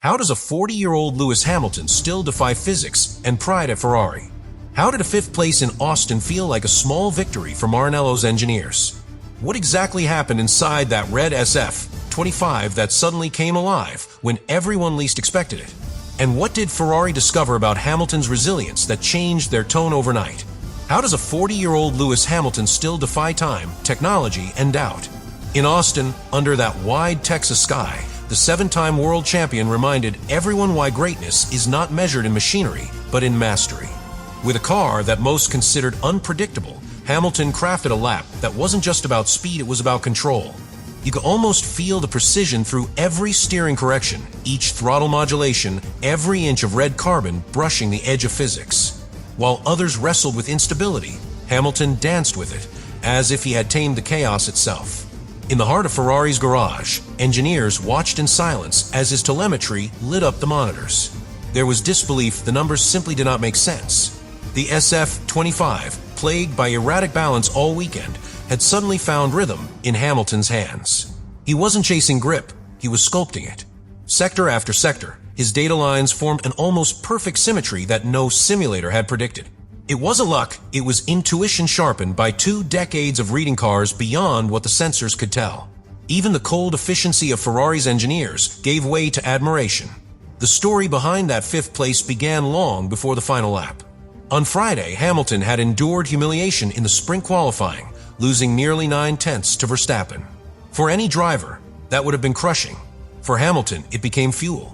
How does a 40-year-old Lewis Hamilton still defy physics and pride at Ferrari? How did a fifth place in Austin feel like a small victory for Maranello's engineers? What exactly happened inside that red SF-25 that suddenly came alive when everyone least expected it? And what did Ferrari discover about Hamilton's resilience that changed their tone overnight? How does a 40-year-old Lewis Hamilton still defy time, technology, and doubt? In Austin, under that wide Texas sky, the 7-time world champion reminded everyone why greatness is not measured in machinery, but in mastery. With a car that most considered unpredictable, Hamilton crafted a lap that wasn't just about speed, it was about control. You could almost feel the precision through every steering correction, each throttle modulation, every inch of red carbon brushing the edge of physics. While others wrestled with instability, Hamilton danced with it, as if he had tamed the chaos itself. In the heart of Ferrari's garage, engineers watched in silence as his telemetry lit up the monitors. There was disbelief; the numbers simply did not make sense. The SF-25, plagued by erratic balance all weekend, had suddenly found rhythm in Hamilton's hands. He wasn't chasing grip, he was sculpting it. Sector after sector, his data lines formed an almost perfect symmetry that no simulator had predicted. It wasn't luck, it was intuition sharpened by 2 decades of reading cars beyond what the sensors could tell. Even the cold efficiency of Ferrari's engineers gave way to admiration. The story behind that 5th place began long before the final lap. On Friday, Hamilton had endured humiliation in the sprint qualifying, losing nearly 9/10 to Verstappen. For any driver, that would have been crushing. For Hamilton, it became fuel.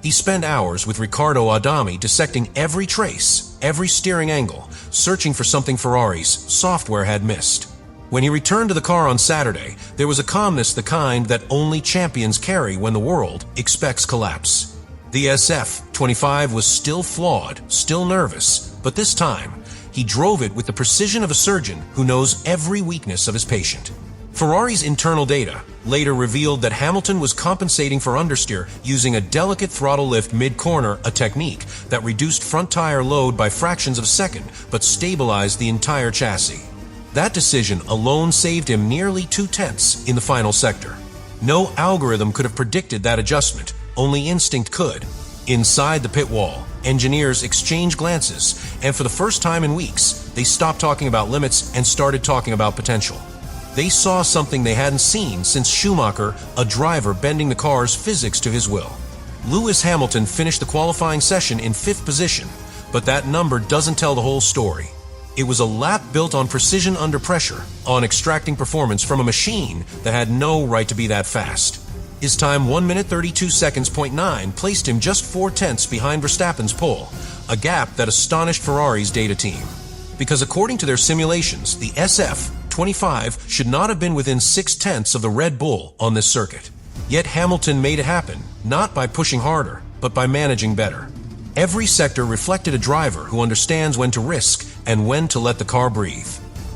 He spent hours with Riccardo Adami dissecting every trace, every steering angle, searching for something Ferrari's software had missed. When he returned to the car on Saturday, there was a calmness the kind that only champions carry when the world expects collapse. The SF-25 was still flawed, still nervous, but this time, he drove it with the precision of a surgeon who knows every weakness of his patient. Ferrari's internal data later revealed that Hamilton was compensating for understeer using a delicate throttle lift mid-corner, a technique that reduced front tire load by fractions of a second but stabilized the entire chassis. That decision alone saved him nearly 2/10 in the final sector. No algorithm could have predicted that adjustment, only instinct could. Inside the pit wall, engineers exchanged glances, and for the first time in weeks, they stopped talking about limits and started talking about potential. They saw something they hadn't seen since Schumacher, a driver bending the car's physics to his will. Lewis Hamilton finished the qualifying session in 5th position, but that number doesn't tell the whole story. It was a lap built on precision under pressure, on extracting performance from a machine that had no right to be that fast. His time 1 minute 32 seconds .9 placed him just 4/10 behind Verstappen's pole, a gap that astonished Ferrari's data team. Because according to their simulations, the SF-25 should not have been within 6/10 of the Red Bull on this circuit. Yet Hamilton made it happen, not by pushing harder, but by managing better. Every sector reflected a driver who understands when to risk and when to let the car breathe.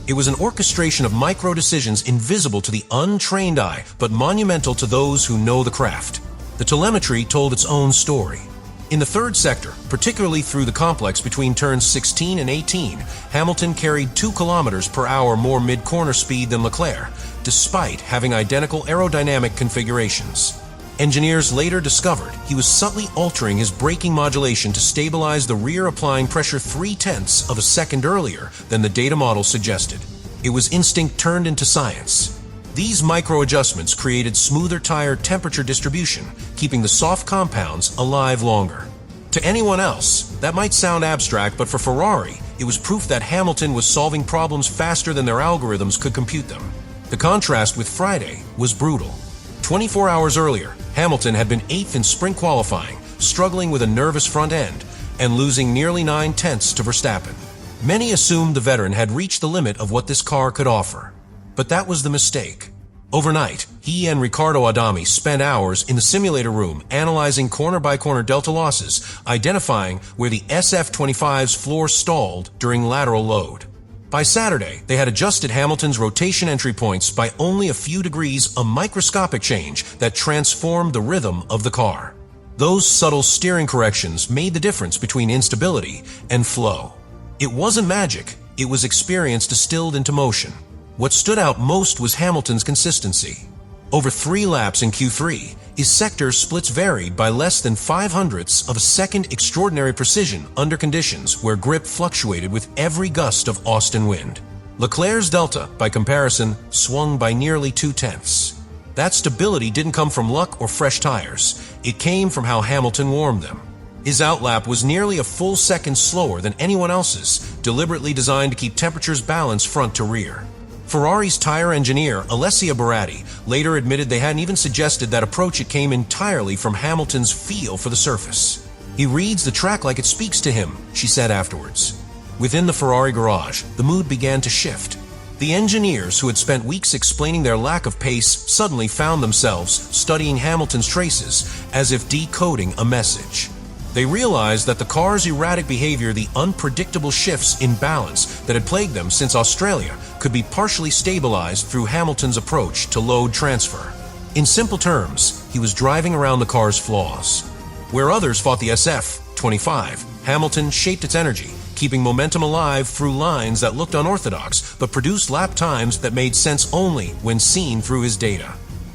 It was an orchestration of micro-decisions invisible to the untrained eye, but monumental to those who know the craft. The telemetry told its own story. In the 3rd sector, particularly through the complex between turns 16 and 18, Hamilton carried 2 km/h more mid-corner speed than Leclerc, despite having identical aerodynamic configurations. Engineers later discovered he was subtly altering his braking modulation to stabilize the rear, applying pressure 3/10 of a second earlier than the data model suggested. It was instinct turned into science. These micro-adjustments created smoother tire temperature distribution, keeping the soft compounds alive longer. To anyone else, that might sound abstract, but for Ferrari, it was proof that Hamilton was solving problems faster than their algorithms could compute them. The contrast with Friday was brutal. 24 hours earlier, Hamilton had been 8th in sprint qualifying, struggling with a nervous front end, and losing nearly 9/10 to Verstappen. Many assumed the veteran had reached the limit of what this car could offer. But that was the mistake. Overnight, he and Riccardo Adami spent hours in the simulator room analyzing corner-by-corner delta losses, identifying where the SF-25's floor stalled during lateral load. By Saturday, they had adjusted Hamilton's rotation entry points by only a few degrees, a microscopic change that transformed the rhythm of the car. Those subtle steering corrections made the difference between instability and flow. It wasn't magic, it was experience distilled into motion. What stood out most was Hamilton's consistency. Over 3 laps in Q3, His sector splits varied by less than 0.05 of a second, extraordinary precision under conditions where grip fluctuated with every gust of Austin wind. Leclerc's delta, by comparison, swung by nearly 0.2. That stability didn't come from luck or fresh tires. It came from how Hamilton warmed them. His outlap was nearly a full second slower than anyone else's, deliberately designed to keep temperatures balanced front to rear. Ferrari's tire engineer, Alessia Baratti, later admitted they hadn't even suggested that approach. It came entirely from Hamilton's feel for the surface. "He reads the track like it speaks to him," she said afterwards. Within the Ferrari garage, the mood began to shift. The engineers, who had spent weeks explaining their lack of pace, suddenly found themselves studying Hamilton's traces as if decoding a message. They realized that the car's erratic behavior, the unpredictable shifts in balance that had plagued them since Australia, could be partially stabilized through Hamilton's approach to load transfer. In simple terms, he was driving around the car's flaws. Where others fought the SF-25, Hamilton shaped its energy, keeping momentum alive through lines that looked unorthodox but produced lap times that made sense only when seen through his data.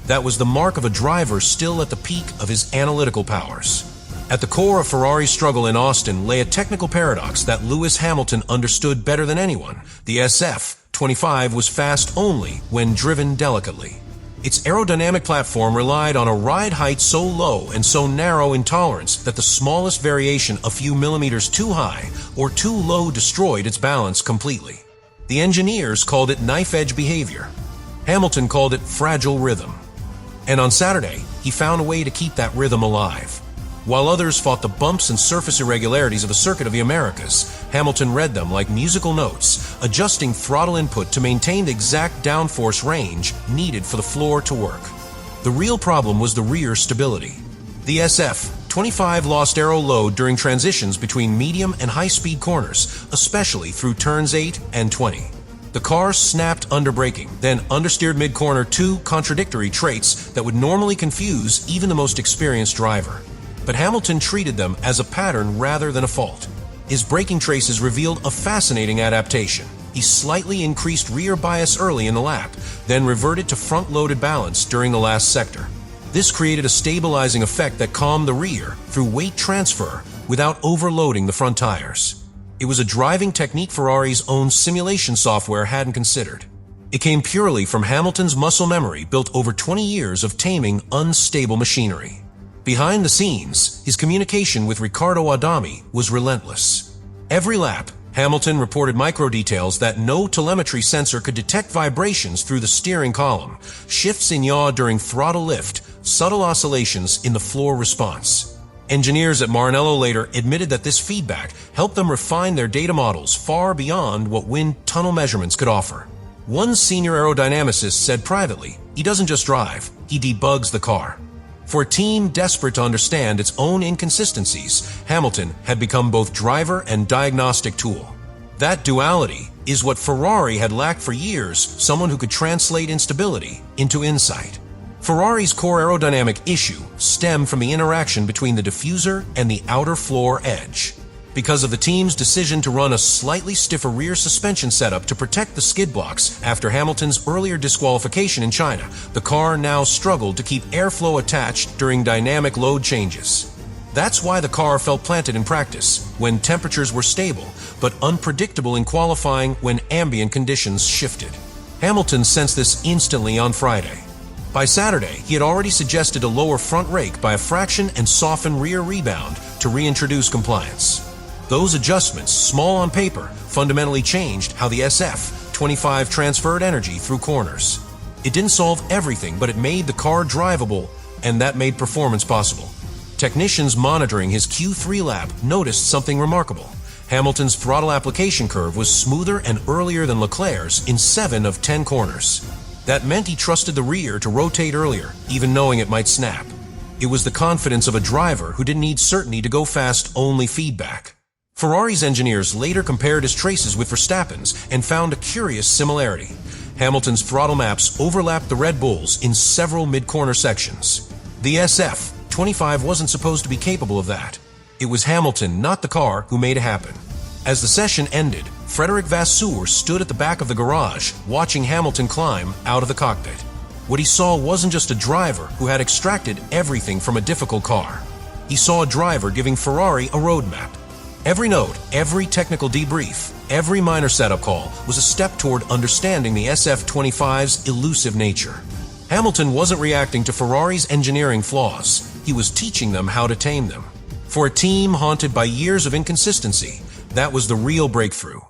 That was the mark of a driver still at the peak of his analytical powers. At the core of Ferrari's struggle in Austin lay a technical paradox that Lewis Hamilton understood better than anyone. The SF-25 was fast only when driven delicately. Its aerodynamic platform relied on a ride height so low and so narrow in tolerance that the smallest variation a few millimeters too high or too low destroyed its balance completely. The engineers called it knife-edge behavior. Hamilton called it fragile rhythm. And on Saturday, he found a way to keep that rhythm alive. While others fought the bumps and surface irregularities of a circuit of the Americas, Hamilton read them like musical notes, adjusting throttle input to maintain the exact downforce range needed for the floor to work. The real problem was the rear stability. The SF-25 lost aero load during transitions between medium and high-speed corners, especially through turns 8 and 20. The car snapped under braking, then understeered mid-corner, two contradictory traits that would normally confuse even the most experienced driver. But Hamilton treated them as a pattern rather than a fault. His braking traces revealed a fascinating adaptation. He slightly increased rear bias early in the lap, then reverted to front-loaded balance during the last sector. This created a stabilizing effect that calmed the rear through weight transfer without overloading the front tires. It was a driving technique Ferrari's own simulation software hadn't considered. It came purely from Hamilton's muscle memory built over 20 years of taming unstable machinery. Behind the scenes, his communication with Riccardo Adami was relentless. Every lap, Hamilton reported micro-details that no telemetry sensor could detect: vibrations through the steering column, shifts in yaw during throttle lift, subtle oscillations in the floor response. Engineers at Maranello later admitted that this feedback helped them refine their data models far beyond what wind tunnel measurements could offer. One senior aerodynamicist said privately, "He doesn't just drive, he debugs the car." For a team desperate to understand its own inconsistencies, Hamilton had become both driver and diagnostic tool. That duality is what Ferrari had lacked for years: someone who could translate instability into insight. Ferrari's core aerodynamic issue stemmed from the interaction between the diffuser and the outer floor edge. Because of the team's decision to run a slightly stiffer rear suspension setup to protect the skid blocks after Hamilton's earlier disqualification in China, the car now struggled to keep airflow attached during dynamic load changes. That's why the car felt planted in practice, when temperatures were stable, but unpredictable in qualifying when ambient conditions shifted. Hamilton sensed this instantly on Friday. By Saturday, he had already suggested a lower front rake by a fraction and soften rear rebound to reintroduce compliance. Those adjustments, small on paper, fundamentally changed how the SF-25 transferred energy through corners. It didn't solve everything, but it made the car drivable, and that made performance possible. Technicians monitoring his Q3 lap noticed something remarkable. Hamilton's throttle application curve was smoother and earlier than Leclerc's in 7 of 10 corners. That meant he trusted the rear to rotate earlier, even knowing it might snap. It was the confidence of a driver who didn't need certainty to go fast, only feedback. Ferrari's engineers later compared his traces with Verstappen's and found a curious similarity. Hamilton's throttle maps overlapped the Red Bull's in several mid-corner sections. The SF-25 wasn't supposed to be capable of that. It was Hamilton, not the car, who made it happen. As the session ended, Frédéric Vasseur stood at the back of the garage, watching Hamilton climb out of the cockpit. What he saw wasn't just a driver who had extracted everything from a difficult car. He saw a driver giving Ferrari a roadmap. Every note, every technical debrief, every minor setup call was a step toward understanding the SF25's elusive nature. Hamilton wasn't reacting to Ferrari's engineering flaws. He was teaching them how to tame them. For a team haunted by years of inconsistency, that was the real breakthrough.